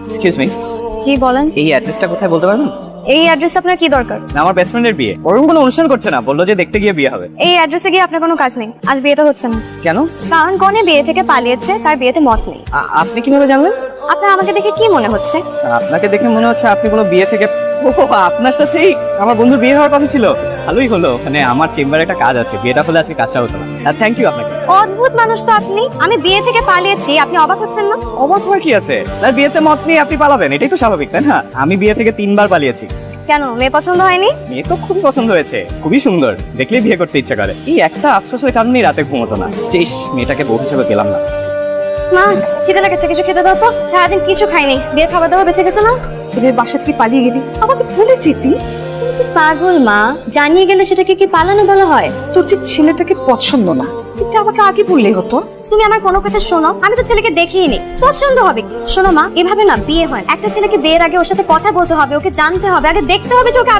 Excuse me, জি বলেন। এই অ্যাড্রেসটা কোথায় বলতে পারবেন? এই অ্যাড্রেস আপনার কি দরকার? না, আমার বেস্ট ফ্রেন্ডের বিয়ে, ওরকম কোনো অনুষ্ঠান করছে না, বললো যে দেখতে গিয়ে বিয়ে হবে। এই অ্যাড্রেসে গিয়ে আপনার কোনো কাজ নেই, আজ বিয়েটা হচ্ছে না। কেন? কারণ কনে বিয়ে থেকে পালিয়েছে, তার বিয়েতে মত নেই। আপনি কিভাবে জানলেন? আপনার আমাকে দেখে কি মনে হচ্ছে? আপনাকে দেখে মনে হচ্ছে আপনি কোনো বিয়ে থেকে আপনার সাথেই আমার বন্ধুর বিয়ে হওয়ার কথা ছিল। ভালোই হলো, মানে আমার চেম্বারে একটা কাজ আছে, বিয়েটা হলে আজকে কাজটা হতো না। থ্যাংক ইউ আপনাকে। অদ্ভুত মানুষ তো আপনি। আমি বিয়ে থেকে পালিয়েছি, আপনি অবাক হচ্ছেন না? অবাক হওয়ার কি আছে? তার বিয়েতে মত নিয়ে আপনি পালাবেন, এটাই তো স্বাভাবিক, তাই না? আমি বিয়ে থেকে 3 বার পালিয়েছি। কেন, মেয়ে পছন্দ হয়নি? মেয়ে তো খুবই পছন্দ হয়েছে, খুবই সুন্দর, দেখলেই বিয়ে করতে ইচ্ছা করে। এই একটা আফসোসের কারণেই রাতে ঘুমোতো না, যে ইস, মেয়েটাকে বউ হিসেবে পেলাম না। মা, খিদে লেগেছে, কিছু খেতে দাও তো। সারাদিন কিছু খাইনি, বিয়ে খাবার দাবার বেঁচে গেছে না? তোদের বাসা থেকে পালিয়ে গেলি, আমাকে ভুলে যেতি। পাগল মা, জানিয়ে গেলে সেটাকে কি পালানো বলা হয়? তোর যে ছেলেটাকে পছন্দ না, এটা আমাকে আগে বললেই হতো। তুমি আমার কোনো কথা শোনো, আমি তো ছেলেকে দেখিনি, পছন্দ হবে কি? শোনো মা, এভাবে না বিয়ে হয়। একটা ছেলেকে বিয়ের আগে ওর সাথে কথা বলতে হবে, ওকে জানতে হবে, আগে দেখতে হবে যে ওকে